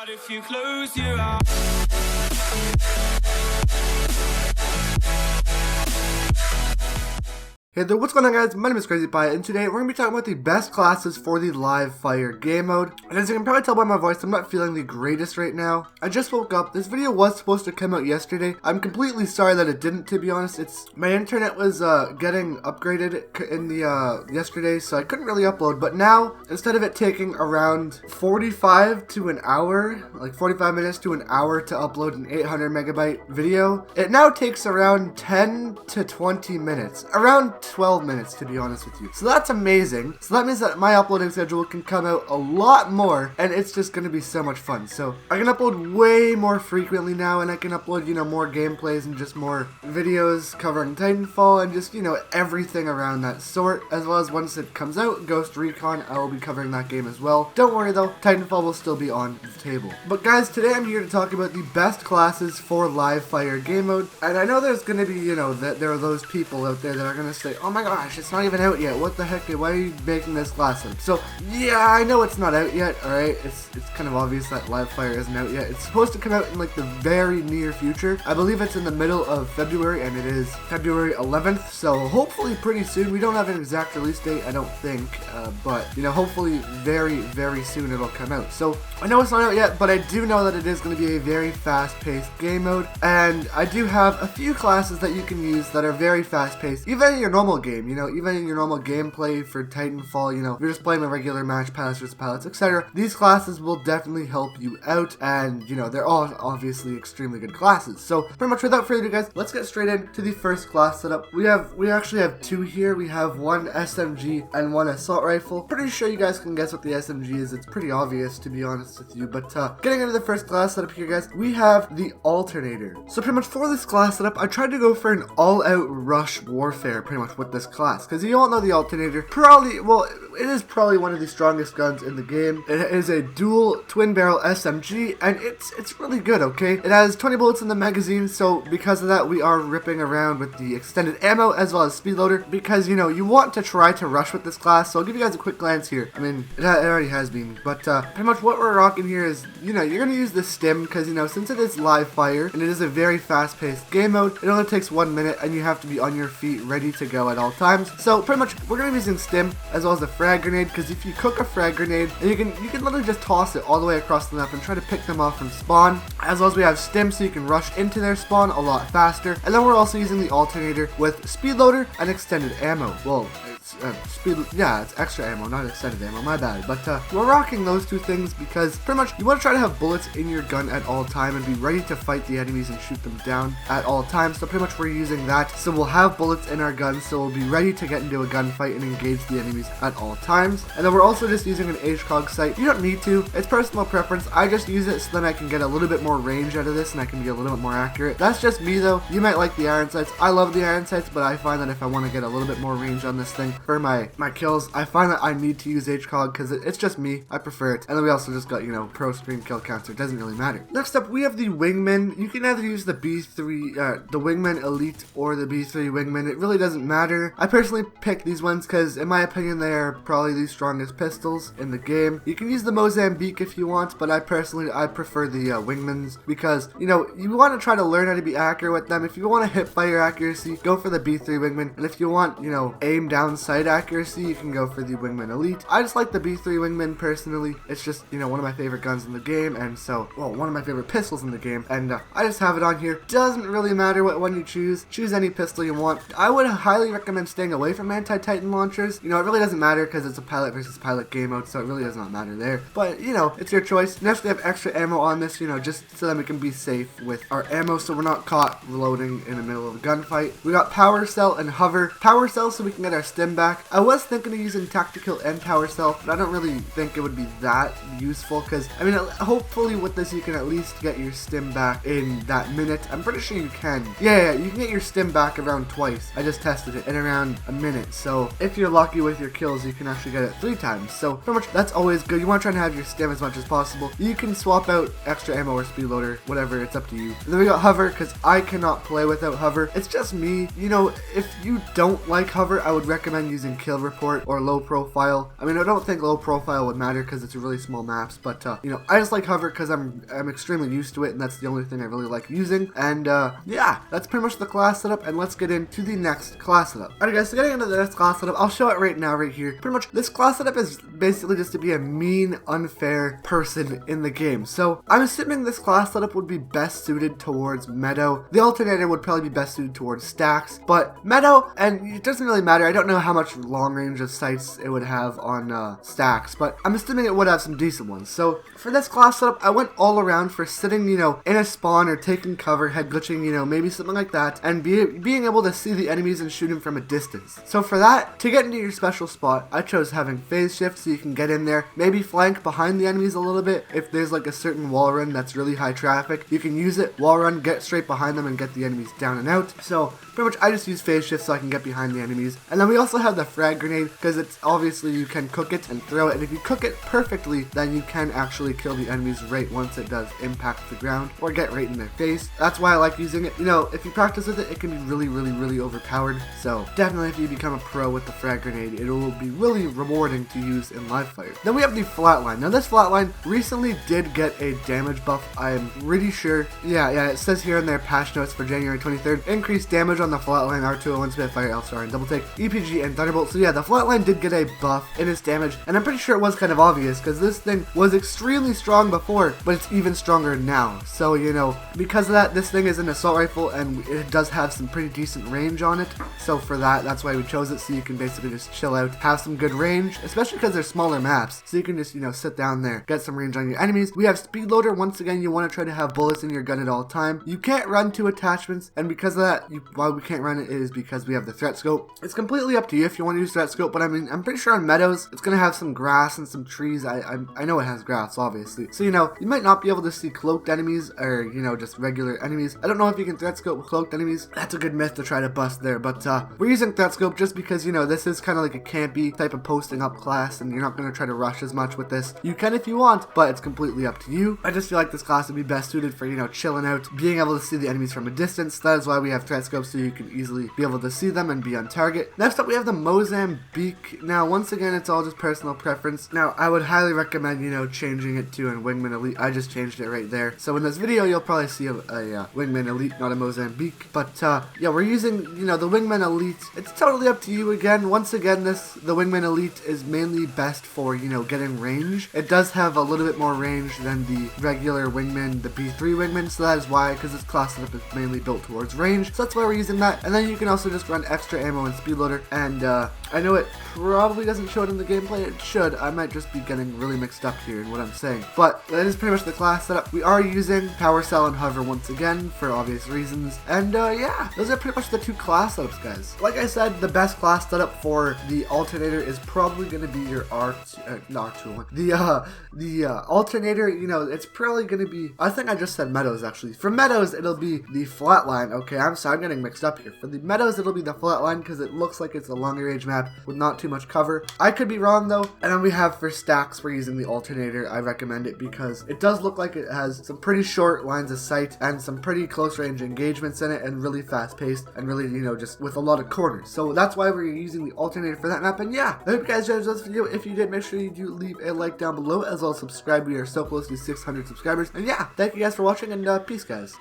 If you close your eyes. Hey there, what's going on guys? My name is Crazy Pie, and today we're going to be talking about the best classes for the live fire game mode. And as you can probably tell by my voice, I'm not feeling the greatest right now. I just woke up. This video was supposed to come out yesterday. I'm completely sorry that it didn't, to be honest. My internet was getting upgraded in the yesterday, so I couldn't really upload. But now, instead of it taking around 45 to an hour, like 45 minutes to an hour to upload an 800 megabyte video, it now takes around 10 to 20 minutes. Around 12 minutes, to be honest with you. So that's amazing. So that means that my uploading schedule can come out a lot more, and it's just going to be so much fun. So I can upload way more frequently now, and I can upload, more gameplays and just more videos covering Titanfall and just, everything around that sort. As well as once it comes out, Ghost Recon, I will be covering that game as well. Don't worry though, Titanfall will still be on the table. But guys, today I'm here to talk about the best classes for live fire game mode. And I know there's going to be, that there are those people out there that are going to say, oh my gosh, it's not even out yet. What the heck? Why are you making this class up? So, yeah, I know it's not out yet, alright? It's kind of obvious that live fire isn't out yet. It's supposed to come out in, like, the very near future. I believe it's in the middle of February, and it is February 11th, so hopefully pretty soon. We don't have an exact release date, I don't think, but, hopefully very, very soon it'll come out. So, I know it's not out yet, but I do know that it is going to be a very fast-paced game mode, and I do have a few classes that you can use that are very fast-paced, even in your normal game, even in your normal gameplay for Titanfall, if you're just playing a regular match, pilots versus pilots, etc. These classes will definitely help you out, and, they're all obviously extremely good classes. So, pretty much without further ado, guys, let's get straight into the first class setup. We actually have two here. We have one SMG and one assault rifle. Pretty sure you guys can guess what the SMG is. It's pretty obvious, to be honest with you, but, getting into the first class setup here, guys, we have the alternator. So, pretty much for this class setup, I tried to go for an all-out rush warfare, pretty much with this class, because you all know the alternator it is probably one of the strongest guns in the game. It is a dual twin barrel SMG, and it's really good, okay? It has 20 bullets in the magazine, so because of that we are ripping around with the extended ammo as well as speed loader, because you want to try to rush with this class. So I'll give you guys a quick glance here. I mean, it already has been, but pretty much what we're rocking here is, you're gonna use the stim, because since it is live fire and it is a very fast-paced game mode, it only takes 1 minute and you have to be on your feet ready to go at all times. So pretty much we're gonna be using stim as well as the frag grenade, because if you cook a frag grenade, and you can literally just toss it all the way across the map and try to pick them off from spawn. As well as we have stim, so you can rush into their spawn a lot faster. And then we're also using the alternator with speed loader and extended ammo. Well, it's extra ammo, not extended ammo, my bad. But we're rocking those two things because pretty much you want to try to have bullets in your gun at all time and be ready to fight the enemies and shoot them down at all times. So pretty much we're using that, so we'll have bullets in our guns, so we'll be ready to get into a gunfight and engage the enemies at all times. And then we're also just using an HCOG sight. You don't need to, it's personal preference. I just use it so then I can get a little bit more range out of this and I can be a little bit more accurate. That's just me though. You might like the iron sights. I love the iron sights, but I find that if I want to get a little bit more range on this thing for my kills, I find that I need to use HCOG because it's just me. I prefer it. And then we also just got, pro screen kill counter. It doesn't really matter. Next up, we have the wingman. You can either use the B3, the wingman elite or the B3 wingman. It really doesn't matter. I personally pick these ones because in my opinion, they are probably the strongest pistols in the game. You can use the Mozambique if you want, but I prefer the wingmans because, you want to try to learn how to be accurate with them. If you want to hip fire accuracy, go for the B3 wingman. And if you want, aim down sight accuracy, you can go for the wingman elite. I just like the B3 wingman personally. It's just, one of my favorite guns in the game, and so, one of my favorite pistols in the game, and I just have it on here. Doesn't really matter what one you choose. Choose any pistol you want. I would highly recommend staying away from anti-Titan launchers. It really doesn't matter because it's a pilot versus pilot game mode, so it really does not matter there. But, it's your choice. Next, we have extra ammo on this, just so that we can be safe with our ammo, so we're not caught reloading in the middle of a gunfight. We got power cell and hover. Power cell so we can get our stim back. I was thinking of using tactical and power cell, but I don't really think it would be that useful because, hopefully with this you can at least get your stim back in that minute. I'm pretty sure you can. Yeah, you can get your stim back around twice. I just tested it in around a minute. So if you're lucky with your kills, you can actually get it 3 times. So pretty much that's always good. You want to try to have your stim as much as possible. You can swap out extra ammo or speed loader, whatever, it's up to you. And then we got hover because I cannot play without hover. It's just me. If you don't like hover, I would recommend recommend using kill report or low profile. I mean, I don't think low profile would matter because it's really small maps, but you know, I just like hover because I'm extremely used to it, and that's the only thing I really like using. And yeah, that's pretty much the class setup, and let's get into the next class setup. Alright guys, so getting into the next class setup, I'll show it right now right here. Pretty much this class setup is basically just to be a mean, unfair person in the game. So I'm assuming this class setup would be best suited towards Meadow. The alternator would probably be best suited towards Stacks, but Meadow, and it doesn't really matter. I don't know how much long range of sights it would have on Stacks, but I'm assuming it would have some decent ones. So for this class setup, I went all around for sitting, you know, in a spawn or taking cover, head glitching, you know, maybe something like that, and being able to see the enemies and shoot them from a distance. So for that, to get into your special spot, I chose having phase shift so you can get in there, maybe flank behind the enemies a little bit. If there's like a certain wall run that's really high traffic, you can use it, wall run, get straight behind them and get the enemies down and out. So pretty much I just use phase shift so I can get behind the enemies. And then we also have the frag grenade because it's obviously you can cook it and throw it, and if you cook it perfectly, then you can actually kill the enemies right once it does impact the ground or get right in their face. That's why I like using it. You know, if you practice with it, it can be really overpowered. So definitely if you become a pro with the frag grenade, it will be really rewarding to use in live fire. Then we have the flatline. Now this flatline recently did get a damage buff. I am pretty sure. Yeah, it says here in their patch notes for January 23rd, increased damage on the flatline, R201, Spitfire, L-Star, and Double Take, EPG, and Thunderbolt. So yeah, the flatline did get a buff in its damage, and I'm pretty sure it was kind of obvious because this thing was extremely strong before, but it's even stronger now. So, you know, because of that, this thing is an assault rifle, and it does have some pretty decent range on it. So for that, that's why we chose it, so you can basically just chill out, have some good range, especially because they're smaller maps. So you can just, you know, sit down there, get some range on your enemies. We have speed loader. Once again, you want to try to have bullets in your gun at all time. You can't run two attachments, and because of that, why we can't run it is because we have the threat scope. It's completely up to you if you want to use threat scope, but I mean, I'm pretty sure on Meadows, it's going to have some grass and some trees. I know it has grass, obviously. So, you know, you might not be able to see cloaked enemies or, you know, just regular enemies. I don't know if you can threat scope with cloaked enemies. That's a good myth to try to bust there, but we're using threat scope just because, you know, this is kind of like a campy type of posting up class, and you're not going to try to rush as much with this. You can if you want, but it's completely up to you. I just feel like this class would be best suited for, you know, chilling out, being able to see the enemies from a distance. That is why we have threat scope, so you can easily be able to see them and be on target. Next up, we have the Mozambique. Now, once again, it's all just personal preference. Now, I would highly recommend, you know, changing it to a Wingman Elite. I just changed it right there. So in this video, you'll probably see a Wingman Elite, not a Mozambique. But yeah, we're using, you know, the Wingman Elite. It's totally up to you. Again, once again, the Wingman Elite is mainly best for, you know, getting range. It does have a little bit more range than the regular Wingman, the B3 Wingman, so that is why, because this class setup is mainly built towards range. So that's why we're using that. And then you can also just run extra ammo and speed loader. And I know it probably doesn't show it in the gameplay. It should. I might just be getting really mixed up here in what I'm saying. But that is pretty much the class setup. We are using power cell and hover once again for obvious reasons. And yeah, those are pretty much the two class setups, guys. Like I said, the best class setup for the alternator is probably going to be your R201. The alternator, you know, it's probably going to be, I think I just said Meadows actually. For Meadows, it'll be the flatline. Okay, I'm sorry, I'm getting mixed up here. For the Meadows, it'll be the flatline because it looks like it's a longer range map with not too much cover. I could be wrong though. And then we have for Stacks, we're using the alternator. I recommend it because it does look like it has some pretty short lines of sight and some pretty close range engagements in it, and really fast paced, and really, you know, just with a lot of corners. So that's why we're using the alternator for that map. And yeah, I hope you guys enjoyed this video. If you did, make sure you do leave a like down below, as well as subscribe. We are so close to 600 subscribers. And yeah, thank you guys for watching, and peace, guys.